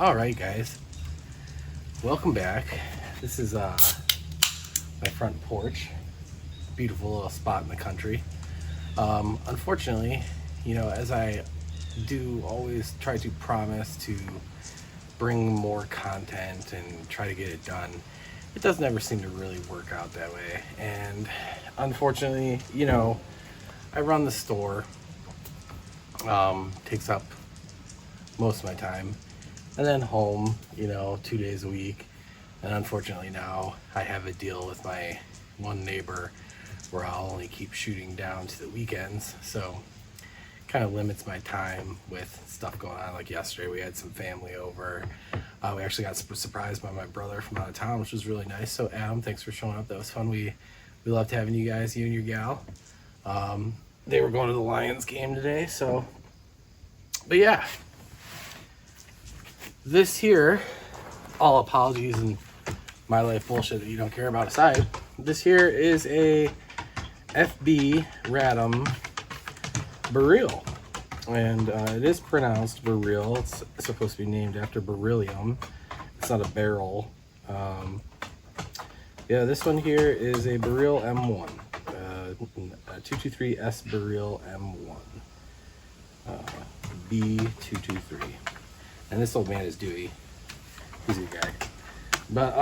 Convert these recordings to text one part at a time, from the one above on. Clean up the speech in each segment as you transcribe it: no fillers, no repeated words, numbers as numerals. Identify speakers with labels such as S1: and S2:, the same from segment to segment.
S1: All right, guys, welcome back. This is my front porch. Beautiful little spot in the country. Unfortunately, as I do always try to promise to bring more content and try to get it done, it doesn't ever seem to really work out that way. And unfortunately, I run the store. Takes up most of my time, and then home, 2 days a week. And unfortunately now I have a deal with my one neighbor where I'll only keep shooting down to the weekends, so kind of limits my time with stuff going on. Like yesterday we had some family over. We actually got surprised by my brother from out of town, which was really nice. So Adam, thanks for showing up. That was fun. We loved having you guys, you and your gal. They were going to the Lions game today, but yeah, this here, all apologies and my life bullshit that you don't care about aside, this here is a FB Radom Beryl, and it is pronounced Beryl. It's supposed to be named after beryllium. It's not a barrel. Yeah, this one here is a Beryl M1, 223S Beryl M1, B223, and this old man is Dewey. He's a good guy. But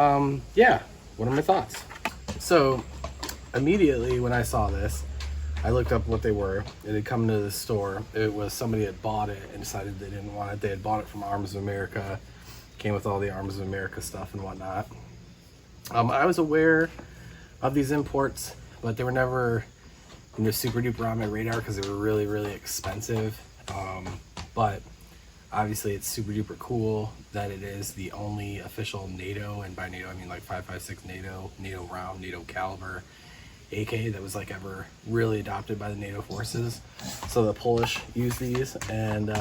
S1: yeah, what are my thoughts? So immediately when I saw this, I looked up what they were. It had come to the store. It was somebody had bought it and decided they didn't want it. They had bought it from Arms of America. Came with all the Arms of America stuff and whatnot. I was aware of these imports, but they were never, super duper on my radar because they were really, really expensive. But obviously it's super duper cool that it is the only official NATO, and by NATO I mean like 5.56 NATO round, NATO caliber AK that was like ever really adopted by the NATO forces. So the Polish use these, and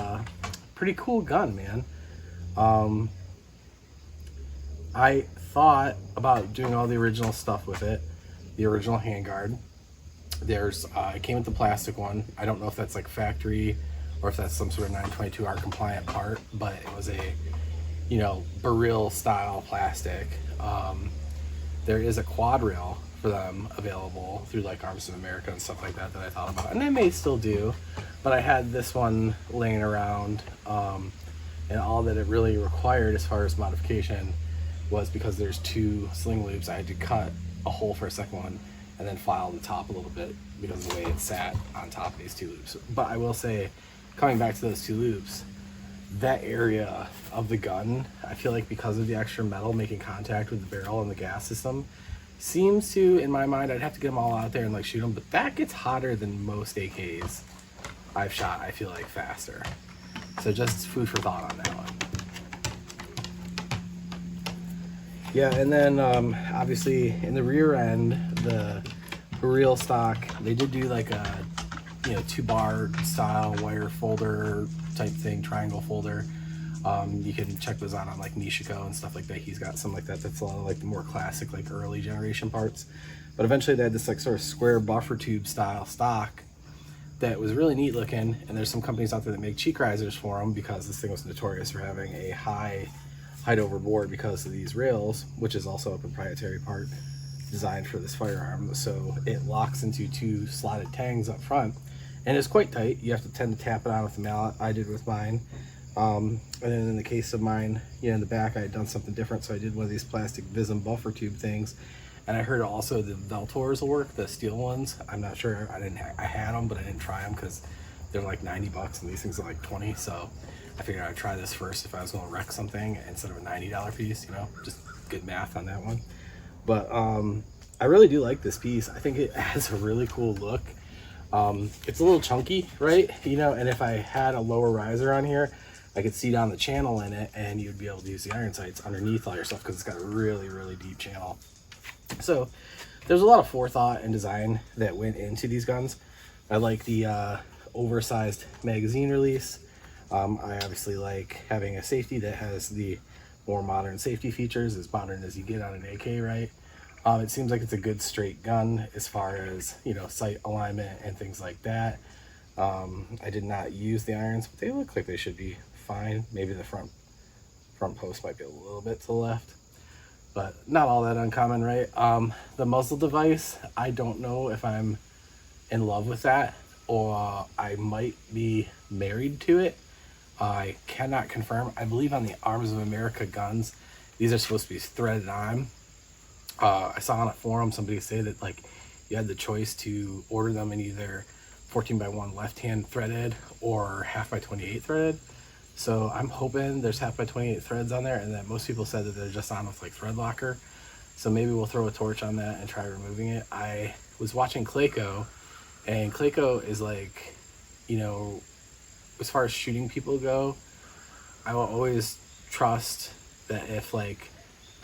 S1: pretty cool gun, man. I thought about doing all the original stuff with it, the original handguard. It came with the plastic one. I don't know if that's like factory or if that's some sort of 922R compliant part, but it was a, Beryl style plastic. There is a quad rail for them available through like Arms of America and stuff like that I thought about, and I may still do, but I had this one laying around, and all that it really required as far as modification was, because there's two sling loops, I had to cut a hole for a second one and then file the top a little bit because of the way it sat on top of these two loops. But I will say, coming back to those two loops, that area of the gun, I feel like because of the extra metal making contact with the barrel and the gas system, seems to, in my mind, I'd have to get them all out there and like shoot them, but that gets hotter than most AKs I've shot, I feel like, faster. So just food for thought on that one. Yeah, and then obviously in the rear end, the Beryl stock, they did do like a 2-bar style wire folder type thing, triangle folder. You can check those out on like Nishiko and stuff like that. He's got some like that. That's a lot of like the more classic, like early generation parts. But eventually they had this like sort of square buffer tube style stock that was really neat looking. And there's some companies out there that make cheek risers for them, because this thing was notorious for having a high height over board because of these rails, which is also a proprietary part designed for this firearm. So it locks into two slotted tangs up front, and it's quite tight. You have to tend to tap it on with the mallet. I did with mine. And then in the case of mine, in the back, I had done something different. So I did one of these plastic Vism buffer tube things. And I heard also the Veltors will work, the steel ones. I'm not sure. I had them, but I didn't try them because they're like $90 and these things are like 20. So I figured I'd try this first if I was going to wreck something instead of a $90 piece, just good math on that one. But I really do like this piece. I think it has a really cool look. It's a little chunky, right? And if I had a lower riser on here, I could see down the channel in it, and you'd be able to use the iron sights underneath all your stuff because it's got a really, really deep channel. So there's a lot of forethought and design that went into these guns. I like the oversized magazine release. I obviously like having a safety that has the more modern safety features, as modern as you get on an AK, right? It seems like it's a good straight gun as far as, sight alignment and things like that. I did not use the irons, but they look like they should be fine. Maybe the front front post might be a little bit to the left, but not all that uncommon, right? The muzzle device, I don't know if I'm in love with that, or I might be married to it. I cannot confirm. I believe on the Arms of America guns, these are supposed to be threaded on. I saw on a forum somebody say that like you had the choice to order them in either 14x1 left-hand threaded or half by 28 threaded. So I'm hoping there's half by 28 threads on there, and that most people said that they're just on with like thread locker. So maybe we'll throw a torch on that and try removing it. I was watching Clayco, and Clayco is like, you know, as far as shooting people go, I will always trust that if like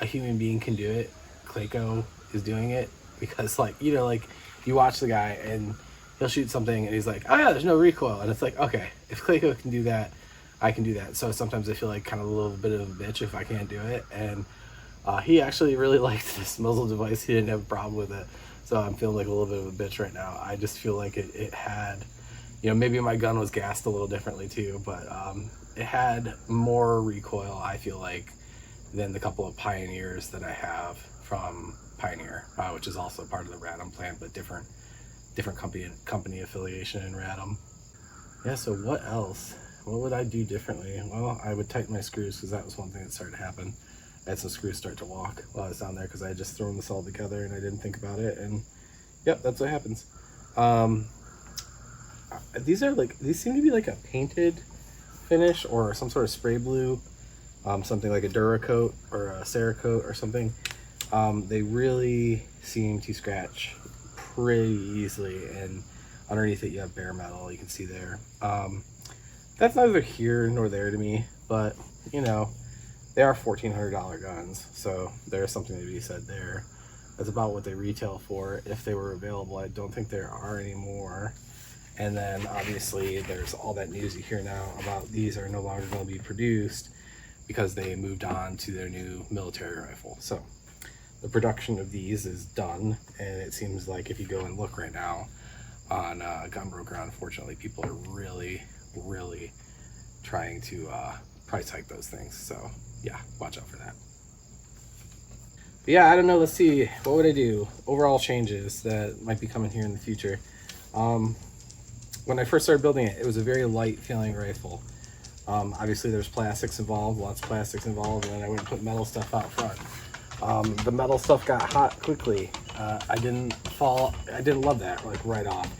S1: a human being can do it, Clayco is doing it, because like, you know, like you watch the guy and he'll shoot something and he's like, oh yeah, there's no recoil, and it's like, okay, if Clayco can do that, I can do that. So sometimes I feel like kind of a little bit of a bitch if I can't do it, and he actually really liked this muzzle device. He didn't have a problem with it, so I'm feeling like a little bit of a bitch right now. I just feel like it had, you know, maybe my gun was gassed a little differently too, but it had more recoil, I feel like, than the couple of Pioneers that I have from Pioneer, which is also part of the Radom plant, but different company affiliation in Radom. Yeah, so what else? What would I do differently? Well, I would tighten my screws, because that was one thing that started to happen. I had some screws start to walk while I was down there because I had just thrown this all together and I didn't think about it, and yep, that's what happens. These seem to be like a painted finish or some sort of spray blue, something like a Duracoat or a Cerakote or something. They really seem to scratch pretty easily, and underneath it you have bare metal, you can see there. That's neither here nor there to me, but you know, they are $1,400 guns, so there's something to be said there. That's about what they retail for if they were available. I don't think there are anymore. And then obviously there's all that news you hear now about these are no longer going to be produced because they moved on to their new military rifle. So the production of these is done, and it seems like if you go and look right now on Gunbroker, unfortunately, people are really trying to price hike those things. So yeah, watch out for that. But yeah, I don't know. Let's see. What would I do? Overall changes that might be coming here in the future. When I first started building it, it was a very light feeling rifle. Obviously there's plastics involved, lots of plastics involved, and then I went and put metal stuff out front. The metal stuff got hot quickly. I didn't love that like right off.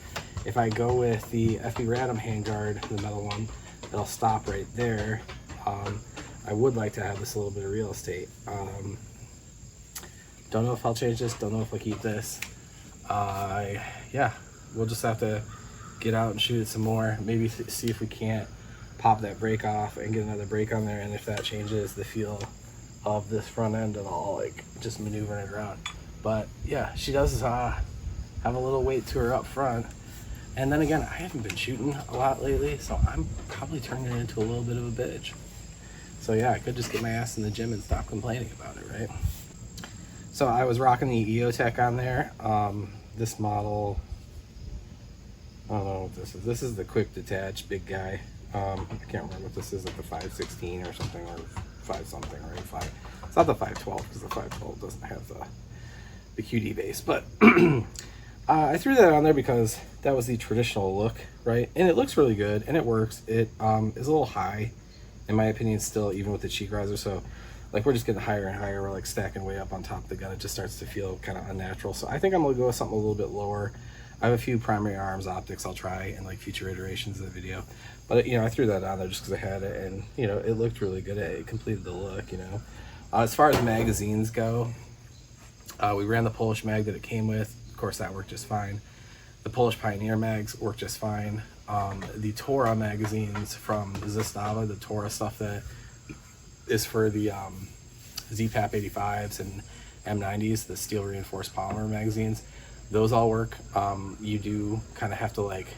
S1: If I go with the FB Radom handguard, the metal one, it'll stop right there. I would like to have this a little bit of real estate. Don't know if I'll change this, don't know if I'll keep this. Yeah, we'll just have to get out and shoot it some more. Maybe see if we can't pop that brake off and get another brake on there, and if that changes the feel of this front end at all, like just maneuvering it around. But yeah, she does have a little weight to her up front. And then again, I haven't been shooting a lot lately, so I'm probably turning it into a little bit of a bitch. So yeah, I could just get my ass in the gym and stop complaining about it, right? So I was rocking the EOTech on there. This model, I don't know what this is. This is the quick detach big guy. I can't remember what this is, like the 516 or something, or 5 something, right? It's not the 512, because the 512 doesn't have the QD base, but I threw that on there because that was the traditional look, right? And it looks really good, and it works. It is a little high, in my opinion, still, even with the cheek riser. So like we're just getting higher and higher. We're like stacking way up on top of the gun. It just starts to feel kind of unnatural. So I think I'm gonna go with something a little bit lower. I have a few primary arms optics I'll try in like future iterations of the video, but you know, I threw that on there just because I had it, and you know, it looked really good. It completed the look, you know. As far as magazines go, we ran the Polish mag that it came with. Of course, that worked just fine. The Polish Pioneer mags worked just fine. The Tora magazines from Zastava, the Tora stuff that is for the ZPAP 85s and M90s, the steel reinforced polymer magazines, those all work. You do kind of have to like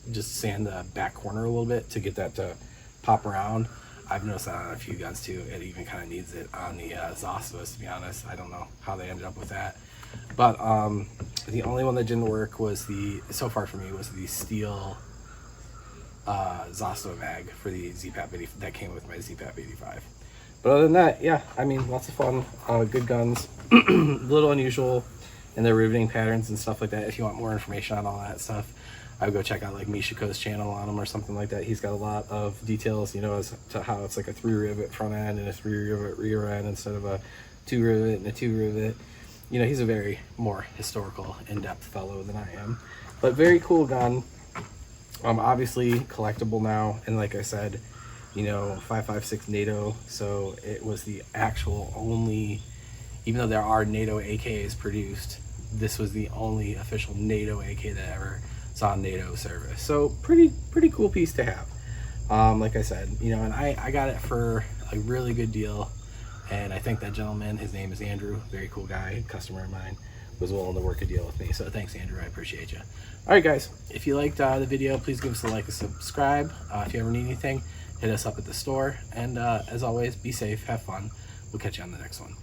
S1: just sand the back corner a little bit to get that to pop around. I've noticed that on a few guns too. It even kind of needs it on the Zastavas, to be honest. I don't know how they ended up with that. But the only one that didn't work was so far for me, was the steel Zastava mag for the ZPAP 80 that came with my ZPAP 85. But other than that, yeah, I mean, lots of fun, good guns, a little unusual in their riveting patterns and stuff like that. If you want more information on all that stuff, I would go check out like Mishiko's channel on them or something like that. He's got a lot of details, you know, as to how it's like a 3 rivet front end and a 3 rivet rear end instead of a 2 rivet and a 2 rivet. You know, he's a very more historical, in-depth fellow than I am, but very cool gun. Obviously collectible now, and like I said, you know, 5.56 NATO, so it was the actual only, even though there are NATO AKs produced, this was the only official NATO AK that ever saw NATO service. So pretty cool piece to have. Like I said, you know, and I got it for a really good deal, and I think that gentleman, his name is Andrew, very cool guy, customer of mine, was willing to work a deal with me. So thanks, Andrew, I appreciate you. All right, guys, if you liked the video, please give us a like and subscribe. If you ever need anything, hit us up at the store, and as always, be safe, have fun. We'll catch you on the next one.